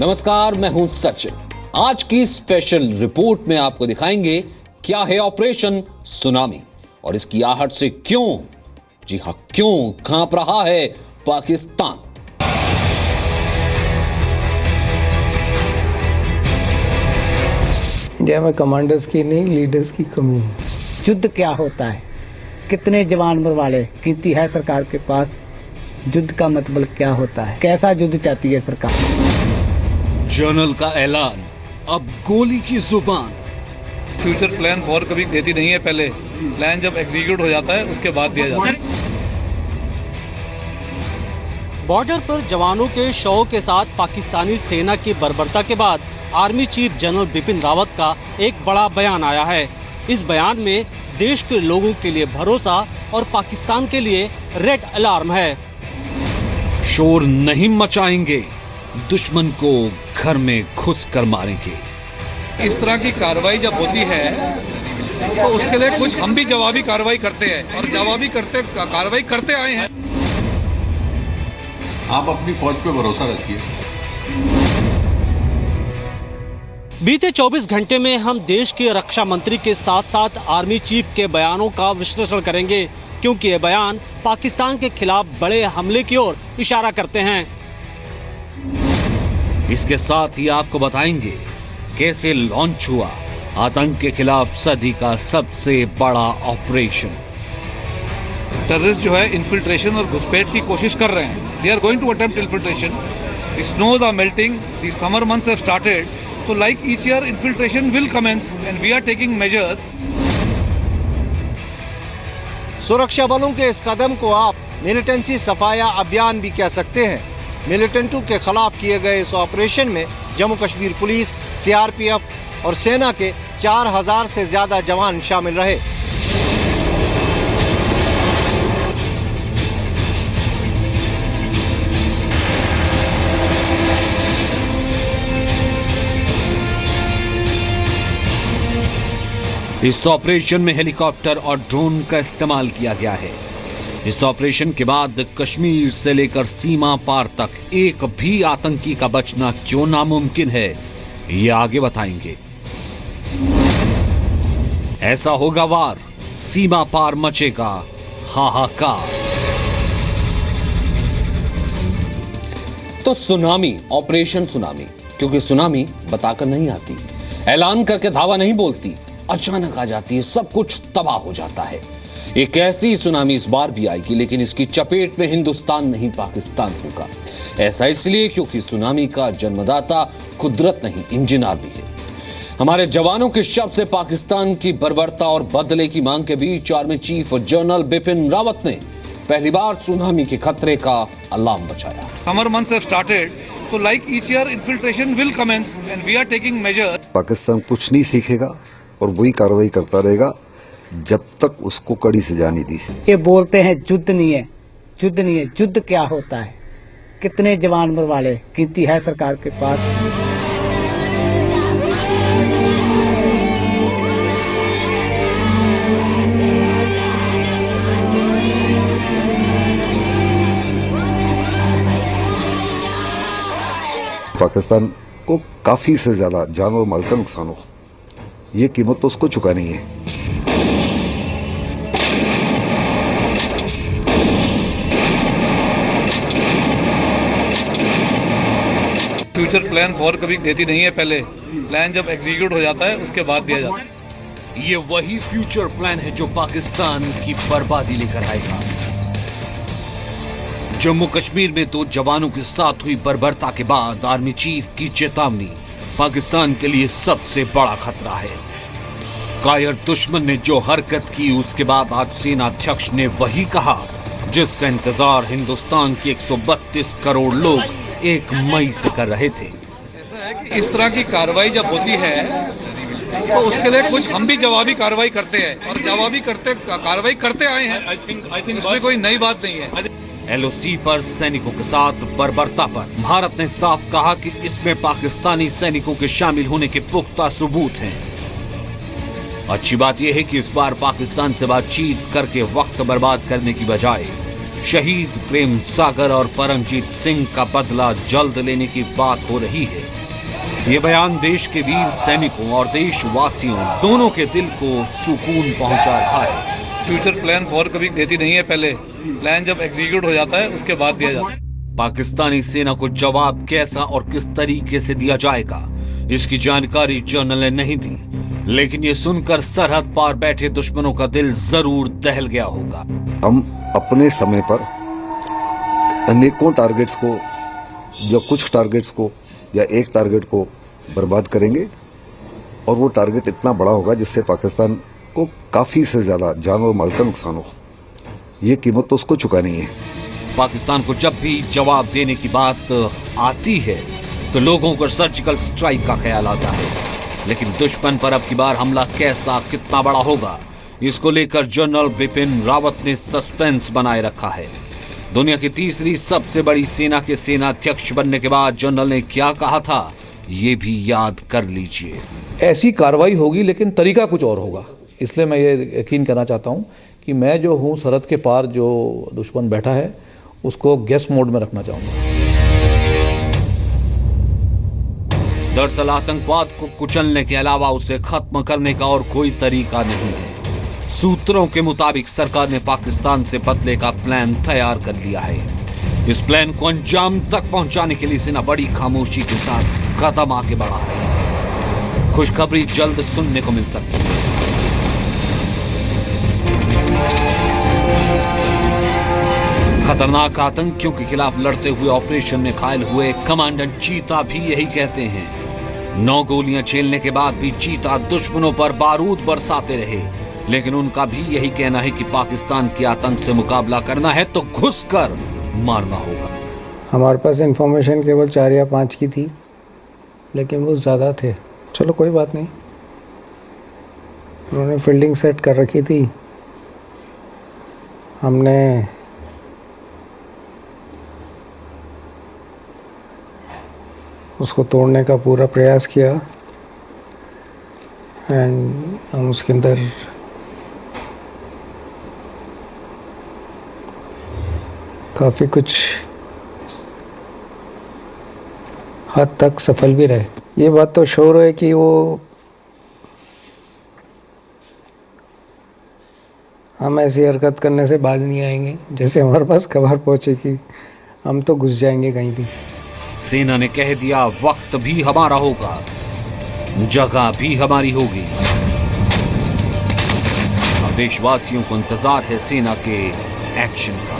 नमस्कार, मैं हूं सचिन। आज की स्पेशल रिपोर्ट में आपको दिखाएंगे क्या है ऑपरेशन सुनामी और इसकी आहट से क्यों, जी हां, क्यों कांप रहा है पाकिस्तान। इंडिया में कमांडर्स की नहीं, लीडर्स की कमी है। युद्ध क्या होता है, कितने जवान मरवाले, कीमती है सरकार के पास। युद्ध का मतलब क्या होता है, कैसा युद्ध चाहती है सरकार। जनरल का ऐलान, अब गोली की जुबान। फ्यूचर प्लान फॉर कभी देती नहीं है, पहले प्लान जब एग्जीक्यूट हो जाता है उसके बाद दिया जाता है। बॉर्डर पर जवानों के शव के साथ पाकिस्तानी सेना की बर्बरता के बाद army chief general Bipin Rawat का एक बड़ा बयान आया है। इस बयान में देश के लोगों के लिए भरोसा और पाकिस्तान के लिए रेड अलार्म है। शोर नहीं मचाएंगे, दुश्मन को घर में घुस कर मारेंगे। इस तरह की कार्रवाई जब होती है तो उसके लिए कुछ हम भी जवाबी कार्रवाई करते हैं और जवाबी कार्रवाई करते आए हैं। आप अपनी फौज पे भरोसा रखिए। बीते 24 घंटे में हम देश के रक्षा मंत्री के साथ साथ आर्मी चीफ के बयानों का विश्लेषण करेंगे, क्योंकि ये बयान पाकिस्तान के खिलाफ बड़े हमले की ओर इशारा करते हैं। इसके साथ ही आपको बताएंगे कैसे लॉन्च हुआ आतंक के खिलाफ सदी का सबसे बड़ा ऑपरेशन। टेररिस्ट जो है इन्फिल्ट्रेशन और घुसपैठ की कोशिश कर रहे हैं। They are going to attempt infiltration. The snows are melting, the summer months have started, so like each year infiltration will commence and we are taking measures। सुरक्षा बलों के इस कदम को आप मिलिटेंसी सफाया अभियान भी कह सकते हैं। मिलिटेंटों के खिलाफ किए गए इस ऑपरेशन में जम्मू कश्मीर पुलिस, सीआरपीएफ और सेना के 4000 से ज्यादा जवान शामिल रहे। इस ऑपरेशन में हेलीकॉप्टर और ड्रोन का इस्तेमाल किया गया है। इस ऑपरेशन के बाद कश्मीर से लेकर सीमा पार तक एक भी आतंकी का बचना क्यों नामुमकिन है, ये आगे बताएंगे। ऐसा होगा वार, सीमा पार मचेगा हाहाकार। तो सुनामी, ऑपरेशन सुनामी, क्योंकि सुनामी बताकर नहीं आती, ऐलान करके धावा नहीं बोलती, अचानक आ जाती है, सब कुछ तबाह हो जाता है। एक ऐसी सुनामी इस बार भी आएगी, लेकिन इसकी चपेट में हिंदुस्तान नहीं पाकिस्तान होगा। ऐसा इसलिए क्योंकि सुनामी का जन्मदाता कुदरत नहीं, इंजन आर्मी है। हमारे जवानों के शव से पाकिस्तान की बर्बरता और बदले की मांग के बीच army chief general Bipin Rawat ने पहली बार सुनामी के खतरे का अलार्म बजाया। Summer months have started, so like each year infiltration will commence and we are taking measures। Pakistan कुछ नहीं सीखेगा और वही कार्रवाई करता रहेगा जब तक उसको कड़ी सजा नहीं दी। ये बोलते हैं युद्ध नहीं है, युद्ध नहीं है। युद्ध क्या होता है, कितने जवान मरवाले, कीमती है सरकार के पास। पाकिस्तान को काफी से ज्यादा जान और माल का नुकसान हो, ये कीमत तो उसको चुकानी है। फ्यूचर प्लान फॉर कभी देती नहीं है, पहले प्लान जब एग्जीक्यूट हो जाता है उसके बाद दिया जाता है। ये वही फ्यूचर प्लान है जो पाकिस्तान की बर्बादी लेकर आएगा। जम्मू कश्मीर में 2 जवानों के साथ हुई बर्बरता के बाद आर्मी चीफ की चेतावनी पाकिस्तान के लिए सबसे बड़ा खतरा है। कायर दुश्मन ने जो हरकत की, उसके बाद आज सेना अध्यक्ष ने वही कहा जिसका इंतजार हिंदुस्तान के 132 करोड़ लोग 1 मई से कर रहे थे। ऐसा है कि इस तरह की कार्रवाई जब होती है तो उसके लिए कुछ हम भी जवाबी कार्रवाई करते हैं और जवाबी कार्रवाई करते आए हैं। इसमें कोई नई बात नहीं है। एलओसी पर सैनिकों के साथ बर्बरता पर भारत ने साफ कहा कि इसमें पाकिस्तानी सैनिकों के शामिल होने के पुख्ता सबूत हैं। अच्छी बात यह है कि इस बार पाकिस्तान से बातचीत करके वक्त बर्बाद करने की बजाय शहीद प्रेम सागर और परमजीत सिंह का बदला जल्द लेने की बात हो रही है। ये बयान देश के वीर सैनिकों और देशवासियों दोनों के दिल को सुकून पहुंचा रहा है। फ्यूचर प्लान फॉर कभी देती नहीं है, पहले प्लान जब एग्जीक्यूट हो जाता है उसके बाद दिया जाता है। पाकिस्तानी सेना को जवाब कैसा और किस तरीके से दिया जाएगा, इसकी जानकारी जनरल ने नहीं दी, लेकिन ये सुनकर सरहद पार बैठे दुश्मनों का दिल जरूर दहल गया होगा। हम अपने समय पर अनेकों टारगेट्स को या कुछ टारगेट्स को या एक टारगेट को बर्बाद करेंगे और वो टारगेट इतना बड़ा होगा जिससे पाकिस्तान को काफ़ी से ज़्यादा जान और माल का नुकसान हो। ये कीमत तो उसको चुकानी है। पाकिस्तान को जब भी जवाब देने की बात आती है तो लोगों को सर्जिकल स्ट्राइक का ख्याल आता है, लेकिन दुश्मन पर अब की बार हमला कैसा कितना बड़ा होगा, इसको लेकर जनरल बिपिन रावत ने सस्पेंस बनाए रखा है। दुनिया की तीसरी सबसे बड़ी सेना के सेनाध्यक्ष बनने के बाद जनरल ने क्या कहा था, ये भी याद कर लीजिए। ऐसी कार्रवाई होगी लेकिन तरीका कुछ और होगा, इसलिए मैं ये यकीन करना चाहता हूँ कि मैं जो हूँ सरहद के पार जो दुश्मन बैठा है उसको गैस मोड में रखना चाहूँगा। दरअसल आतंकवाद को कुचलने के अलावा उसे खत्म करने का और कोई तरीका नहीं है। सूत्रों के मुताबिक सरकार ने पाकिस्तान से बदले का प्लान तैयार कर लिया है। इस प्लान को अंजाम तक पहुंचाने के लिए सेना बड़ी खामोशी के साथ कदम आगे बढ़ा है। खुशखबरी जल्द सुनने को मिल सकती है। खतरनाक आतंकियों के खिलाफ लड़ते हुए ऑपरेशन में घायल हुए कमांडेंट चीता भी यही कहते हैं। 9 गोलियां झेलने के बाद भी चीता दुश्मनों पर बारूद बरसाते रहे, लेकिन उनका भी यही कहना है कि पाकिस्तान के आतंक से मुकाबला करना है तो घुसकर मारना होगा। हमारे पास इंफॉर्मेशन केवल 4 या 5 की थी, लेकिन वो ज़्यादा थे। चलो कोई बात नहीं, उन्होंने फील्डिंग सेट कर रखी थी, हमने उसको तोड़ने का पूरा प्रयास किया एंड हम उसके अंदर काफ़ी कुछ हद तक सफल भी रहे। ये बात तो श्योर है कि वो हम ऐसी हरकत करने से बाज नहीं आएंगे। जैसे हमारे पास खबर पहुंचे कि हम तो घुस जाएंगे कहीं भी। सेना ने कह दिया वक्त भी हमारा होगा, जगह भी हमारी होगी। अब देशवासियों को इंतजार है सेना के एक्शन का।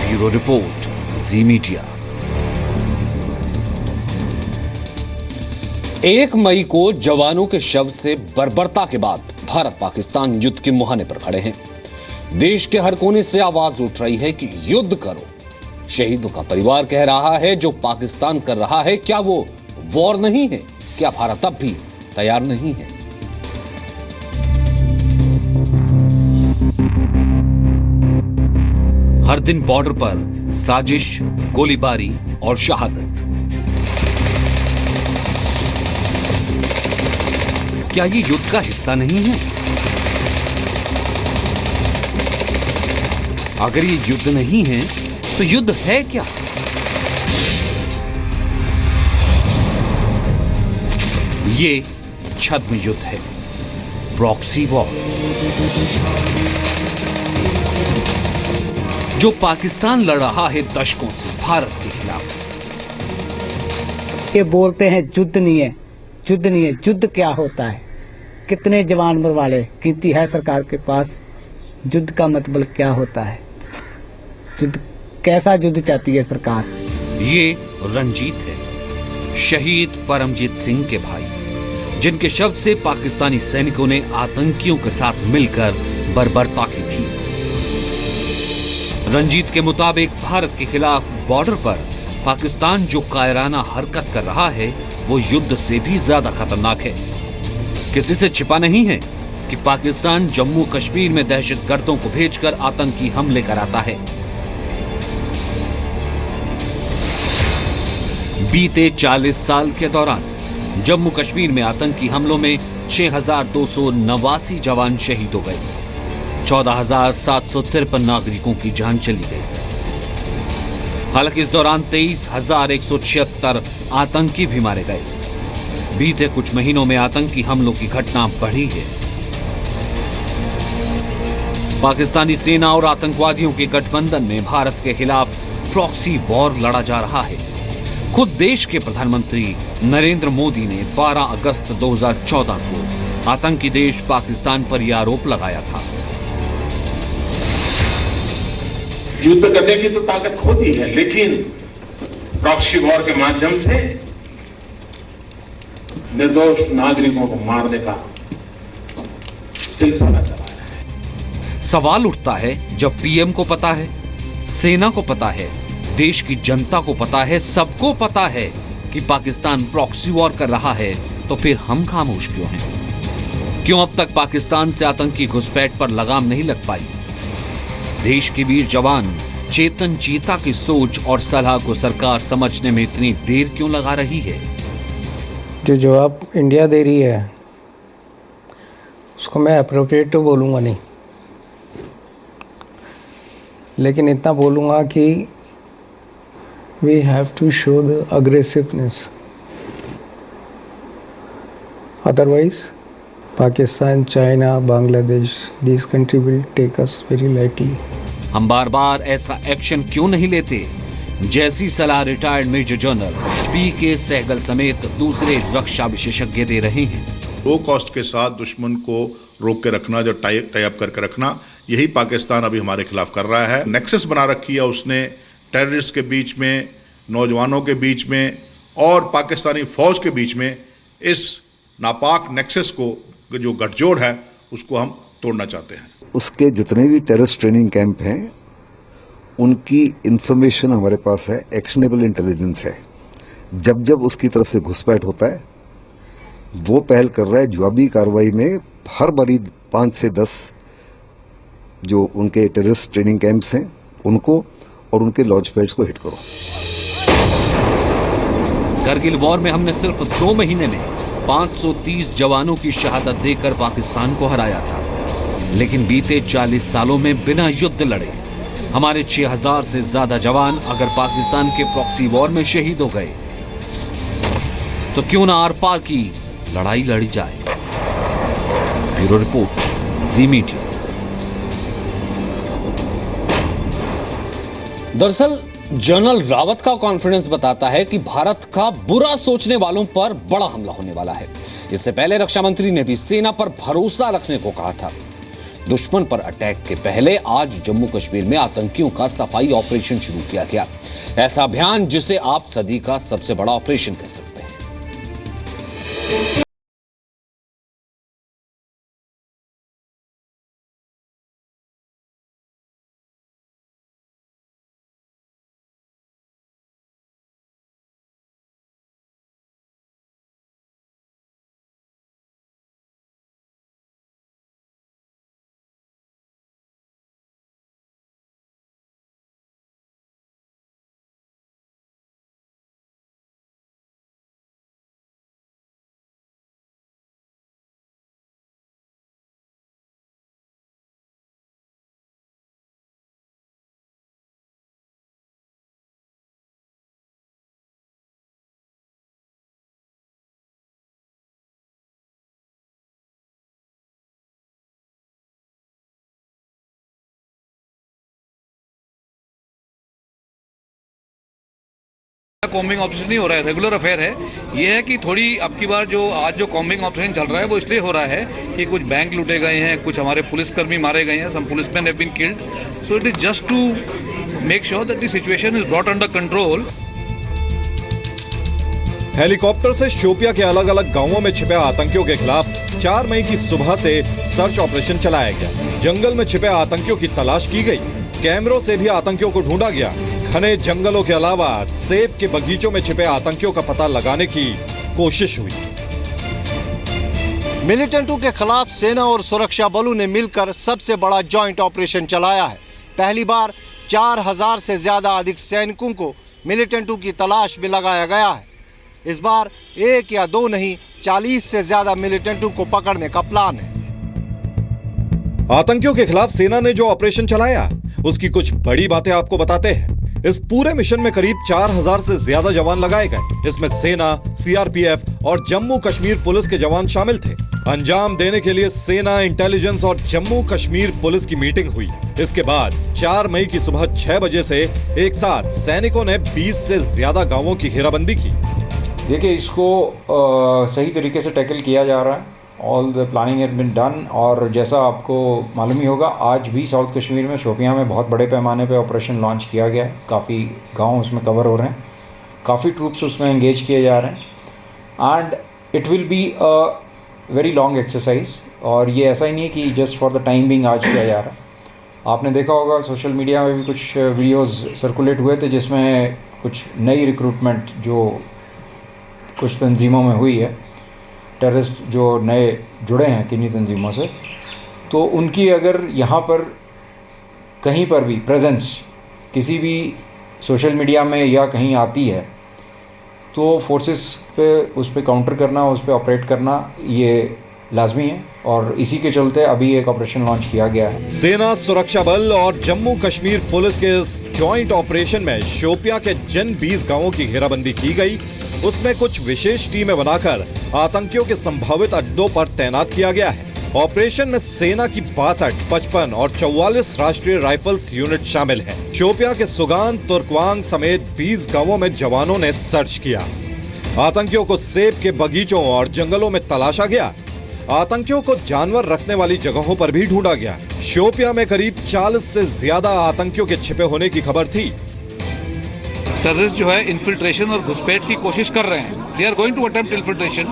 ब्यूरो रिपोर्ट, जी मीडिया। 1 मई को जवानों के शव से बर्बरता के बाद भारत पाकिस्तान युद्ध के मुहाने पर खड़े हैं। देश के हर कोने से आवाज उठ रही है कि युद्ध करो। शहीदों का परिवार कह रहा है जो पाकिस्तान कर रहा है क्या वो वॉर नहीं है? क्या भारत अब भी तैयार नहीं है? हर दिन बॉर्डर पर साजिश, गोलीबारी और शहादत। क्या ये युद्ध का हिस्सा नहीं है? अगर ये युद्ध नहीं है तो युद्ध है क्या? ये छद्म युद्ध है, प्रॉक्सी वॉर, जो पाकिस्तान लड़ रहा है दशकों से भारत के खिलाफ। ये बोलते हैं युद्ध नहीं है, युद्ध नहीं है। युद्ध क्या होता है? कितने जवान मरवाले? गिनती है सरकार के पास? युद्ध का मतलब क्या होता है? युद्ध कैसा युद्ध चाहती है सरकार? ये रंजीत है, शहीद परमजीत सिंह के भाई, जिनके शव से पाकिस्तानी सैनिकों ने आतंकियों के साथ मिलकर बर्बरता की थी। रंजीत के मुताबिक भारत के खिलाफ बॉर्डर पर पाकिस्तान जो कायराना हरकत कर रहा है वो युद्ध से भी ज्यादा खतरनाक है। किसी से छिपा नहीं है कि पाकिस्तान जम्मू कश्मीर में दहशतगर्दों को भेजकर आतंकी हमले कराता है। बीते 40 साल के दौरान जम्मू कश्मीर में आतंकी हमलों में 6289 जवान शहीद हो गए। 14,753 नागरिकों की जान चली गई। हालांकि इस दौरान 23,176 आतंकी भी मारे गए। बीते कुछ महीनों में आतंकी हमलों की घटना बढ़ी है। पाकिस्तानी सेना और आतंकवादियों के गठबंधन में भारत के खिलाफ प्रॉक्सी वॉर लड़ा जा रहा है। खुद देश के प्रधानमंत्री नरेंद्र मोदी ने 12 अगस्त 2014 को आतंकी देश पाकिस्तान पर यह आरोप लगाया था। युद्ध करने की तो ताकत होती है, लेकिन प्रॉक्सी वॉर के माध्यम से निर्दोष नागरिकों को मारने का सिलसिला चला है। सवाल उठता है, जब पीएम को पता है, सेना को पता है, देश की जनता को पता है, सबको पता है कि पाकिस्तान प्रॉक्सी वॉर कर रहा है, तो फिर हम खामोश क्यों हैं? क्यों अब तक पाकिस्तान से आतंकी घुसपैठ पर लगाम नहीं लग पाई? देश के वीर जवान चेतन चीता की सोच और सलाह को सरकार समझने में इतनी देर क्यों लगा रही है? जो जवाब इंडिया दे रही है उसको मैं अप्रोप्रिएट तो बोलूँगा नहीं, लेकिन इतना बोलूँगा कि we have to show the aggressiveness, otherwise Pakistan, China, Bangladesh, this country will take us very lightly. हम बार बार ऐसा एक्शन क्यों नहीं लेते, जैसी सलाह रिटायर्ड मेजर जनरल पीके सहगल समेत दूसरे रक्षा विशेषज्ञ दे रहे हैं? लो कॉस्ट के साथ दुश्मन को रोक के रखना, जो टाई अप करके रखना, यही पाकिस्तान अभी हमारे खिलाफ कर रहा है। नेक्सस बना रखी है उसने टेररिस्ट के बीच में, नौजवानों के बीच में और पाकिस्तानी फौज के बीच में। इस नापाक नेक्सस को जो गठजोड़ है उसको हम तोड़ना चाहते हैं। उसके जितने भी टेररिस्ट ट्रेनिंग कैंप हैं उनकी इंफॉर्मेशन हमारे पास है, एक्शनेबल इंटेलिजेंस है। जब जब उसकी तरफ से घुसपैठ होता है वो पहल कर रहा है जवाबी कार्रवाई में हर बारी 5 से 10 जो उनके टेररिस्ट ट्रेनिंग कैंप्स हैं उनको और उनके लॉन्च पैड्स को हिट करो। करगिल वॉर में हमने सिर्फ 2 महीने में 530 जवानों की शहादत देकर पाकिस्तान को हराया था, लेकिन बीते 40 सालों में बिना युद्ध लड़े हमारे 6000 से ज्यादा जवान अगर पाकिस्तान के प्रॉक्सी वॉर में शहीद हो गए तो क्यों ना आर पार की लड़ाई लड़ी जाए। ब्यूरो रिपोर्ट, जी मीडिया। दरअसल जनरल रावत का कॉन्फिडेंस बताता है कि भारत का बुरा सोचने वालों पर बड़ा हमला होने वाला है। इससे पहले रक्षा मंत्री ने भी सेना पर भरोसा रखने को कहा था। दुश्मन पर अटैक के पहले आज जम्मू कश्मीर में आतंकियों का सफाई ऑपरेशन शुरू किया गया। ऐसा अभियान जिसे आप सदी का सबसे बड़ा ऑपरेशन कह सकते हैं। कॉम्बिंग ऑपरेशन नहीं हो रहा है, रेगुलर अफेयर है। ये है कि थोड़ी अब की बार जो आज जो कॉम्बिंग ऑपरेशन चल रहा है वो इसलिए हो रहा है कि कुछ बैंक लूटे गए हैं, कुछ हमारे पुलिसकर्मी मारे गए हैं, some policeman have been killed, so it is just to make sure that the situation is brought under control. Helicopter से शोपिया के अलग अलग गांवों में छिपे आतंकियों के खिलाफ 4 मई की सुबह से सर्च ऑपरेशन चलाया गया। जंगल में छिपे आतंकियों की तलाश की गई, कैमरों से भी आतंकियों को ढूंढा गया। घने जंगलों के अलावा सेब के बगीचों में छिपे आतंकियों का पता लगाने की कोशिश हुई। मिलिटेंटों के खिलाफ सेना और सुरक्षा बलों ने मिलकर सबसे बड़ा जॉइंट ऑपरेशन चलाया है। पहली बार 4000 से ज्यादा अधिक सैनिकों को मिलिटेंटों की तलाश में लगाया गया है। इस बार 1 या 2 नहीं, 40 से ज्यादा मिलिटेंटों को पकड़ने का प्लान है। आतंकियों के खिलाफ सेना ने जो ऑपरेशन चलाया उसकी कुछ बड़ी बातें आपको बताते हैं। इस पूरे मिशन में करीब 4000 से ज्यादा जवान लगाए गए। इसमें सेना, सीआरपीएफ और जम्मू कश्मीर पुलिस के जवान शामिल थे। अंजाम देने के लिए सेना, इंटेलिजेंस और जम्मू कश्मीर पुलिस की मीटिंग हुई। इसके बाद 4 मई की सुबह 6 बजे से एक साथ सैनिकों ने 20 से ज्यादा गांवों की घेराबंदी की। देखिए, इसको सही तरीके से टैकल किया जा रहा है। All the planning has been done. और जैसा आपको मालूम ही होगा, आज भी साउथ कश्मीर में शोपियां में बहुत बड़े पैमाने पे ऑपरेशन लॉन्च किया गया है। काफ़ी गांव उसमें कवर हो रहे हैं, काफ़ी ट्रूप्स उसमें एंगेज किए जा रहे हैं and it will be a very long exercise. और ये ऐसा ही नहीं है कि just for the time being आज किया जा रहा है। आपने देखा होगा सोशल मीडिया में भी कुछ वीडियोज़ सर्कुलेट हुए थे जिसमें कुछ नई रिक्रूटमेंट जो कुछ तंजीमों में हुई है, टेररिस्ट जो नए जुड़े हैं किन्हीं तंजीमों से, तो उनकी अगर यहाँ पर कहीं पर भी प्रेजेंस किसी भी सोशल मीडिया में या कहीं आती है तो फोर्सेस पे उस पर काउंटर करना, उस पर ऑपरेट करना ये लाजमी है। और इसी के चलते अभी एक ऑपरेशन लॉन्च किया गया है। सेना, सुरक्षा बल और जम्मू कश्मीर पुलिस के इस जॉइंट ऑपरेशन में शोपियां के जिन 20 गांवों की घेराबंदी की गई, उसमें कुछ विशेष टीमें बनाकर आतंकियों के संभावित अड्डों पर तैनात किया गया है। ऑपरेशन में सेना की 62, 55 और 44 राष्ट्रीय राइफल्स यूनिट शामिल हैं। शोपियां के सुगान, तुर्कवांग समेत 20 गांवों में जवानों ने सर्च किया। आतंकियों को सेब के बगीचों और जंगलों में तलाशा गया। आतंकियों को जानवर रखने वाली जगहों पर भी ढूंढा गया। शोपियां में करीब 40 से ज्यादा आतंकियों के छिपे होने की खबर थी। टेररिस्ट जो है इन्फिल्ट्रेशन और घुसपैठ की कोशिश कर रहे हैं। They are going to attempt infiltration.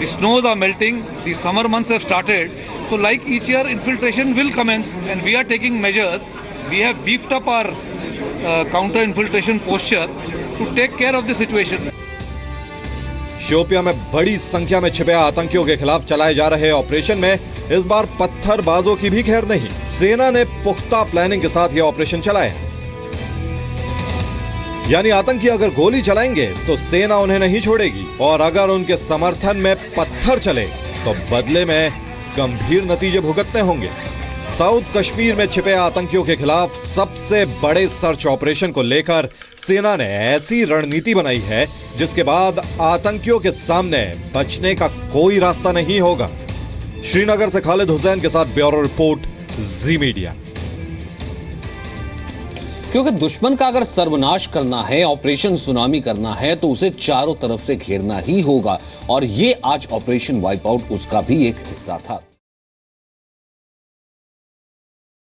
The snows are melting, the summer months have started, so like each year infiltration will commence and we are taking measures. We have beefed up our counter infiltration posture to take care of the situation. Shopian में बड़ी संख्या में छिपे आतंकियों के खिलाफ चलाए जा रहे ऑपरेशन में इस बार पत्थरबाजों की भी खैर नहीं। सेना ने पुख्ता प्लानिंग के साथ यह ऑपरेशन चलाया। यानी आतंकी अगर गोली चलाएंगे तो सेना उन्हें नहीं छोड़ेगी, और अगर उनके समर्थन में पत्थर चले तो बदले में गंभीर नतीजे भुगतने होंगे। साउथ कश्मीर में छिपे आतंकियों के खिलाफ सबसे बड़े सर्च ऑपरेशन को लेकर सेना ने ऐसी रणनीति बनाई है जिसके बाद आतंकियों के सामने बचने का कोई रास्ता नहीं होगा। श्रीनगर से खालिद हुसैन के साथ ब्यूरो रिपोर्ट, जी मीडिया। क्योंकि दुश्मन का अगर सर्वनाश करना है, ऑपरेशन सुनामी करना है, तो उसे चारों तरफ से घेरना ही होगा, और ये आज ऑपरेशन वाइप आउट उसका भी एक हिस्सा था।